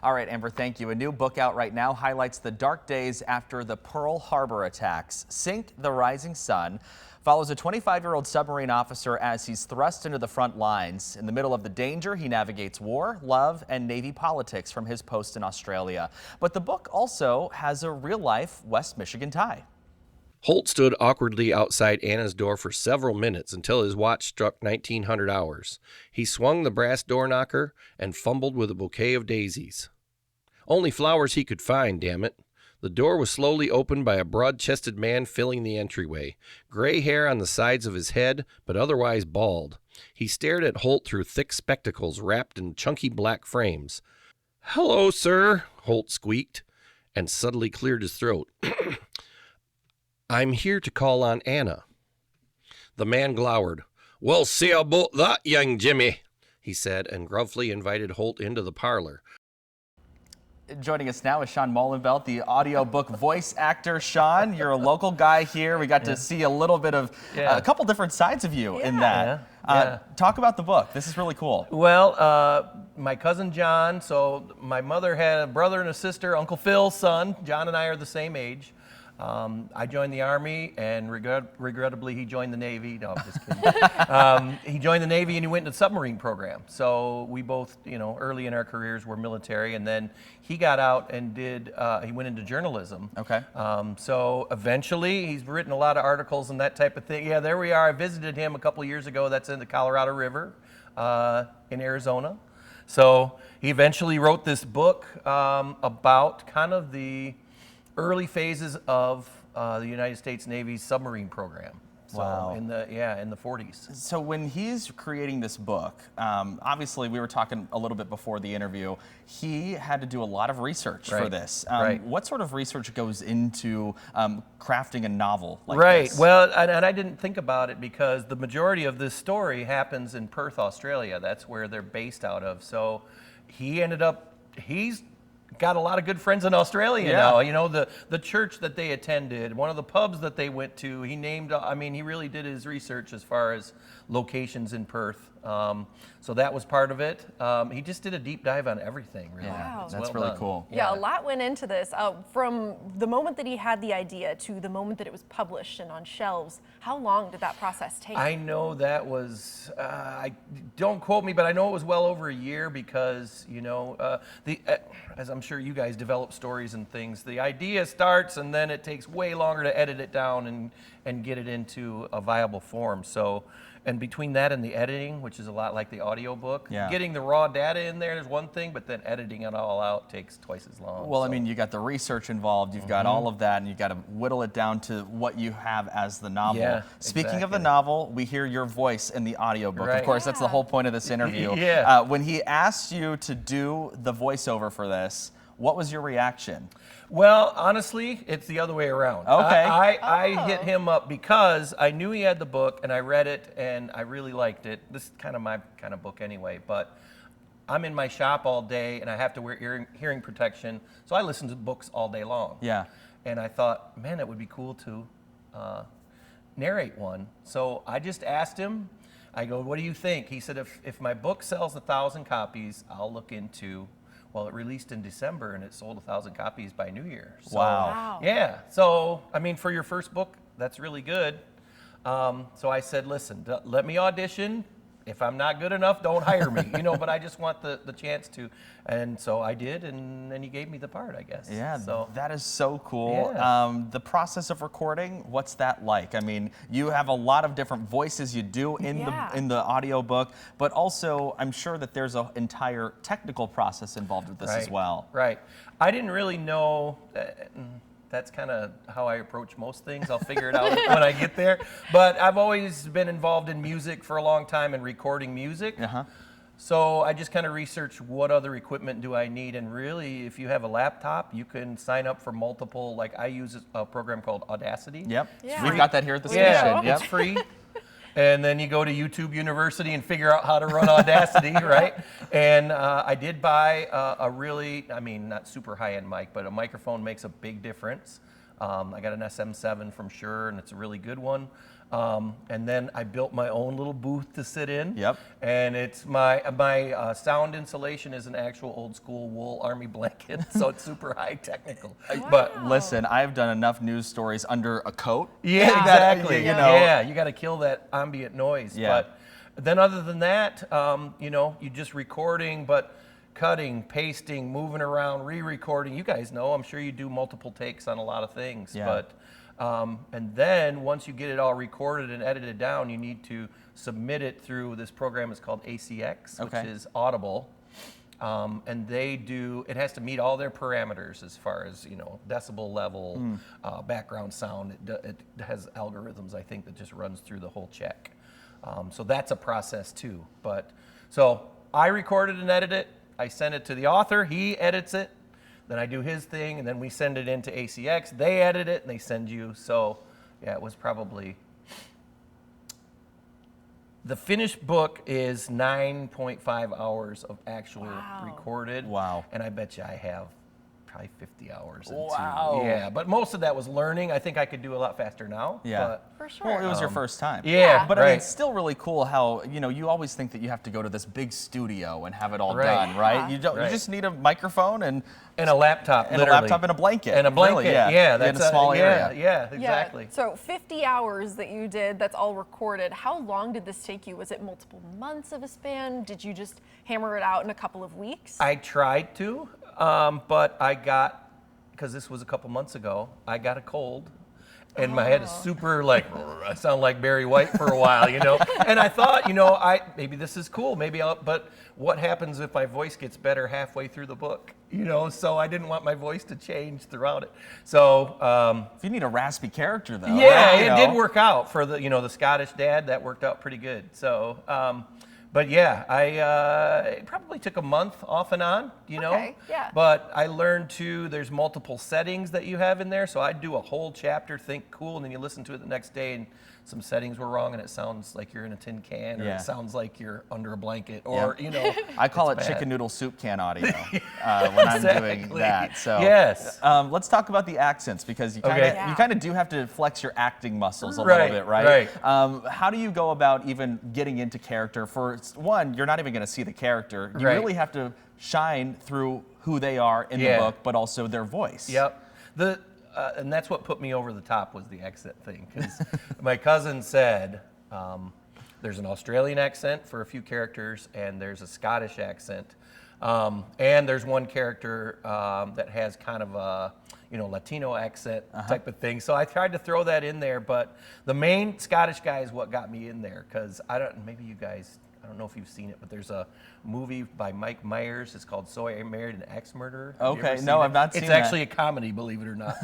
All right, Amber, thank you. A new book out right now highlights the dark days after the Pearl Harbor attacks. Sink the Rising Sun follows a 25-year-old submarine officer as he's thrust into the front lines. In the middle of the danger, he navigates war, love, and Navy politics from his post in Australia. But the book also has a real-life West Michigan tie. Holt stood awkwardly outside Anna's door for several minutes until his watch struck 1900 hours. He swung the brass door knocker and fumbled with a bouquet of daisies. Only flowers he could find, damn it. The door was slowly opened by a broad-chested man filling the entryway, gray hair on the sides of his head, but otherwise bald. He stared at Holt through thick spectacles wrapped in chunky black frames. "Hello, sir," Holt squeaked, and suddenly cleared his throat. "I'm here to call on Anna." The man glowered. "We'll see about that, young Jimmy," he said, and gruffly invited Holt into the parlor. Joining us now is Shawn Moulenbelt, the audiobook voice actor. Shawn, you're a local guy here. We got to see a little bit of a couple different sides of you in that. Talk about the book. This is really cool. Well, my cousin John, so my mother had a brother and a sister, Uncle Phil's son. John and I are the same age. I joined the Army, and regrettably, he joined the Navy. No, I'm just kidding. He joined the Navy, and he went into the submarine program. So we both, early in our careers were military, and then he got out and he went into journalism. Okay. So eventually, he's written a lot of articles and that type of thing. Yeah, there we are. I visited him a couple of years ago. That's in the Colorado River in Arizona. So he eventually wrote this book about kind of the early phases of the United States Navy's submarine program. So wow. In the 40s. So when he's creating this book, obviously we were talking a little bit before the interview, he had to do a lot of research for this. Right. What sort of research goes into crafting a novel like this? Right. Well, and I didn't think about it because the majority of this story happens in Perth, Australia. That's where they're based out of. So he's got a lot of good friends in Australia now. The church that they attended, one of the pubs that they went to, he really did his research as far as locations in Perth. So that was part of it. He just did a deep dive on everything, really. Wow. It's That's well really done. cool. Yeah, a lot went into this. From the moment that he had the idea to the moment that it was published and on shelves, how long did that process take? I know that was, don't quote me, but I know it was well over a year because, as I'm sure you guys develop stories and things, the idea starts and then it takes way longer to edit it down and get it into a viable form. So, and between that and the editing, which is a lot like the audiobook, getting the raw data in there is one thing, but then editing it all out takes twice as long. Well, I mean, you got the research involved, you've got all of that, and you've got to whittle it down to what you have as the novel. Yeah, Speaking of the novel, we hear your voice in the audiobook. Right. Of course, that's the whole point of this interview. When he asked you to do the voiceover for this, what was your reaction? Well, honestly, it's the other way around. Okay. I hit him up because I knew he had the book and I read it and I really liked it. This is kind of my kind of book anyway, but I'm in my shop all day and I have to wear hearing protection, so I listen to books all day long. Yeah. And I thought, man, it would be cool to narrate one. So I just asked him, I go, what do you think? He said, if my book sells 1,000 copies, I'll look into. Well, it released in December and it sold 1,000 copies by New Year. So, wow. Yeah. So, I mean, for your first book, that's really good. So I said, listen, let me audition. If I'm not good enough, don't hire me, but I just want the chance to. And so I did, and then he gave me the part, I guess. Yeah, so that is so cool. Yeah. The process of recording, what's that like? I mean, you have a lot of different voices you do in the audiobook, but also I'm sure that there's an entire technical process involved with this as well. Right. I didn't really know. That's kind of how I approach most things. I'll figure it out when I get there. But I've always been involved in music for a long time and recording music. So I just kind of researched what other equipment do I need. And really, if you have a laptop, you can sign up for multiple, like I use a program called Audacity. Yep. Yeah. We've got that here at the Yeah, station. Yep. it's free. And then you go to YouTube University and figure out how to run Audacity, right? And I did buy a really, not super high-end mic, but a microphone makes a big difference. I got an SM7 from Shure, and it's a really good one. And then I built my own little booth to sit in. Yep. And it's my sound insulation is an actual old school wool army blanket, so it's super high technical. But Listen, I've done enough news stories under a coat. yeah, that, exactly. you know. Yeah, you got to kill that ambient noise. Yeah. But then other than that, you know, you just recording, but cutting, pasting, moving around, re-recording. You guys know, I'm sure you do multiple takes on a lot of things. Yeah. But and then once you get it all recorded and edited down, you need to submit it through this program. It's called ACX, Okay. which is Audible. And they do, it has to meet all their parameters as far as, you know, decibel level, background sound. It has algorithms, I think, that just runs through the whole check. So that's a process too. But so I recorded and edit it. I send it to the author. He edits it. Then I do his thing, and then we send it into ACX. They edit it, and they send you. So yeah, it was probably, the finished book is 9.5 hours of actual recorded. Wow. And I bet you I have probably 50 hours. Wow. Yeah, but most of that was learning. I think I could do a lot faster now. Yeah. But For sure. Well, it was your first time. yeah, But I mean, right. it's still really cool how, you know, you always think that you have to go to this big studio and have it all Right. done, right? Yeah. You don't. Right. You just need a microphone and And a laptop, a literally. laptop and a blanket. And a blanket, Really, yeah. yeah. In That's a small area. Yeah, exactly. Yeah. So 50 hours that you did, that's all recorded. How long did this take you? Was it multiple months of a span? Did you just hammer it out in a couple of weeks? I tried to, but I got, because this was a couple months ago, I got a cold. And my head is super like, I sound like Barry White for a while, you know. And I thought, you know, maybe this is cool, but what happens if my voice gets better halfway through the book, you know? So I didn't want my voice to change throughout it. So If you need a raspy character, though. yeah, right? You it know. did work out for the, you know, the Scottish dad. That worked out pretty good. So, but yeah, it probably took a month off and on, you know. Okay, yeah. But I learned too, there's multiple settings that you have in there. So I'd do a whole chapter, think cool, and then you listen to it the next day, and some settings were wrong, and it sounds like you're in a tin can, or Yeah. it sounds like you're under a blanket, or you know. I call it it's bad. chicken noodle soup can audio when I'm doing Exactly. that. So Yes. let's talk about the accents, because you kind of Okay. you kind of do have to flex your acting muscles a Right, little bit, right? right. How do you go about even getting into character? For one, you're not even going to see the character. You Right. really have to shine through who they are in the Yeah. book, but also their voice. Yep. And that's what put me over the top was the accent thing. Because my cousin said there's an Australian accent for a few characters, and there's a Scottish accent. And there's one character that has kind of a, you know, Latino accent type of thing. So I tried to throw that in there, but the main Scottish guy is what got me in there. Because maybe you guys, I don't know if you've seen it, but there's a movie by Mike Myers. It's called So I Married an Axe-Murderer. Have you Okay, ever seen no, it? I've not seen It's that. actually a comedy, believe it or not.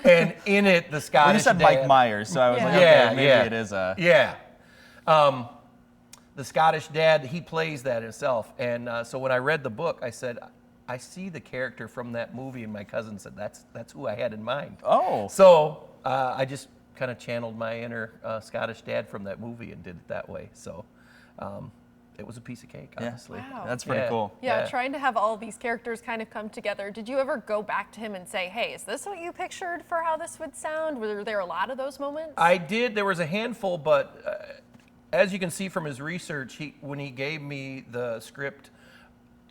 And in it, the Scottish Well, you said dad, Mike Myers, so I was like, Yeah, okay, maybe yeah. it is a. Yeah. The Scottish dad, he plays that himself. And so when I read the book, I said, I see the character from that movie. And my cousin said, that's who I had in mind. Oh. So I just kind of channeled my inner Scottish dad from that movie and did it that way. So it was a piece of cake, honestly. Wow. That's pretty Yeah. cool. Yeah, trying to have all these characters kind of come together. Did you ever go back to him and say, hey, is this what you pictured for how this would sound? Were there a lot of those moments? I did. There was a handful, but as you can see from his research, when he gave me the script,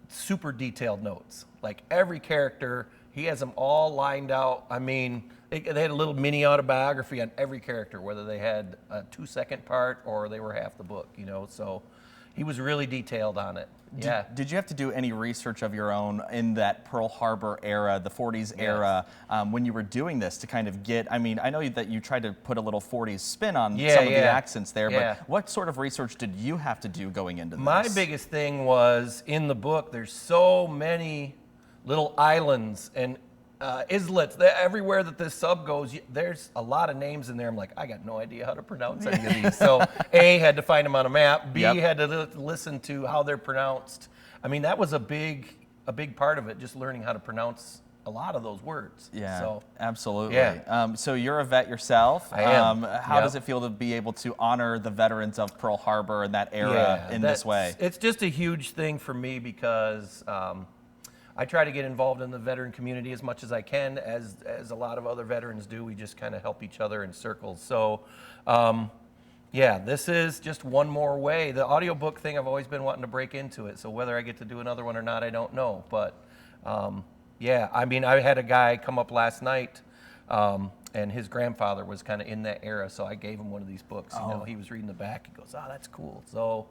super detailed notes. Like every character, he has them all lined out. I mean, they had a little mini autobiography on every character, whether they had a 2-second part or they were half the book, you know. So he was really detailed on it. Yeah. Did you have to do any research of your own in that Pearl Harbor era, the 40s era, when you were doing this to kind of get, I mean, I know that you tried to put a little 40s spin on some of the accents there, Yeah. but what sort of research did you have to do going into this? My biggest thing was in the book, there's so many little islands and islets. Everywhere that this sub goes, there's a lot of names in there. I'm like, I got no idea how to pronounce any of these. So A, had to find them on a map. B, Yep. had to listen to how they're pronounced. I mean, that was a big part of it, just learning how to pronounce a lot of those words. Yeah, So, absolutely. Yeah. So you're a vet yourself. I am. How Yep. does it feel to be able to honor the veterans of Pearl Harbor and that era in this way? It's just a huge thing for me because I try to get involved in the veteran community as much as I can, as a lot of other veterans do. We just kind of help each other in circles. So Yeah, this is just one more way. The audiobook thing, I've always been wanting to break into it. So whether I get to do another one or not, I don't know. But yeah, I mean, I had a guy come up last night, and his grandfather was kind of in that era. So I gave him one of these books. You know, he was reading the back. He goes, "Oh, that's cool." So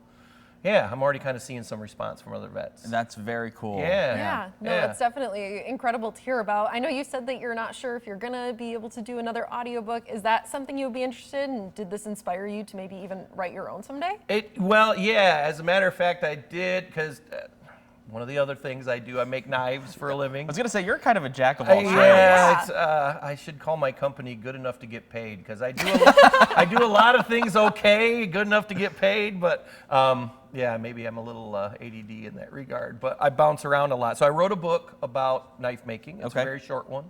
yeah, I'm already kind of seeing some response from other vets. That's very cool. Yeah, no, that's definitely incredible to hear about. I know you said that you're not sure if you're gonna be able to do another audiobook. Is that something you would be interested in? Did this inspire you to maybe even write your own someday? Well, yeah, as a matter of fact, I did, because one of the other things I do, I make knives for a living. I was gonna say, you're kind of a jack of all trades. Yeah, it's, I should call my company Good Enough to Get Paid, because I do I do a lot of things okay, good enough to get paid, but yeah, maybe I'm a little ADD in that regard, but I bounce around a lot. So I wrote a book about knife making. It's a very short one.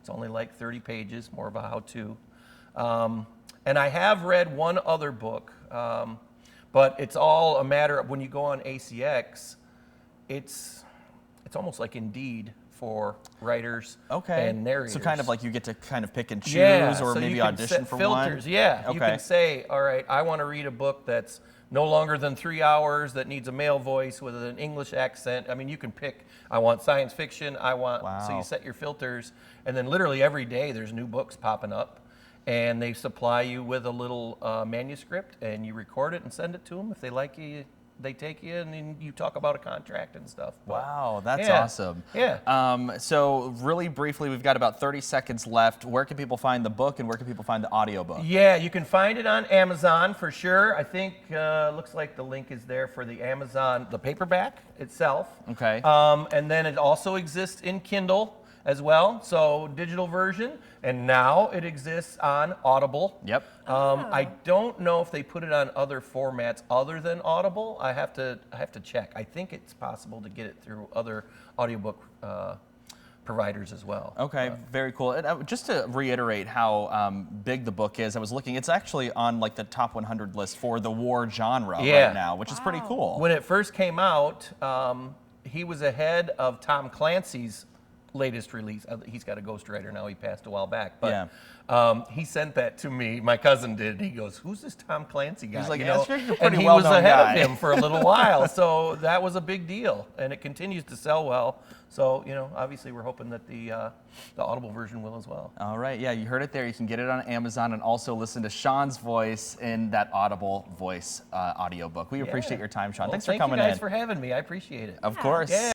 It's only like 30 pages, more of a how-to. And I have read one other book, but it's all a matter of when you go on ACX, it's almost like Indeed for writers and narrators. So kind of like you get to kind of pick and choose, or so maybe you can audition set for filters. one. Yeah, you can say, all right, I want to read a book that's no longer than 3 hours, that needs a male voice with an English accent. I mean, you can pick, I want science fiction, I want, so you set your filters, and then literally every day there's new books popping up, and they supply you with a little manuscript, and you record it and send it to them. If they like you, they take you, and then you talk about a contract and stuff. Wow, that's awesome. Yeah. So really briefly, we've got about 30 seconds left. Where can people find the book, and where can people find the audiobook? Yeah, you can find it on Amazon for sure. I think looks like the link is there for the Amazon, the paperback itself. Okay. And then it also exists in Kindle as well, so digital version, and now it exists on Audible. Yep. I don't know if they put it on other formats other than Audible. I have to check. I think it's possible to get it through other audiobook providers as well. Okay, very cool. And just to reiterate how big the book is, I was looking, it's actually on like the top 100 list for the war genre right now, which is pretty cool. When it first came out, he was ahead of Tom Clancy's latest release. He's got a ghostwriter now. He passed a while back, but he sent that to me. My cousin did. He goes, "Who's this Tom Clancy guy?" He's like, you know? and he was ahead of him for a little while, so that was a big deal, and it continues to sell well. So you know, obviously, we're hoping that the Audible version will as well. All right, yeah, you heard it there. You can get it on Amazon and also listen to Shawn's voice in that Audible voice audiobook. We appreciate your time, Shawn. Well, Thanks for coming in. Thank you guys for having me. I appreciate it. Of course. Yeah.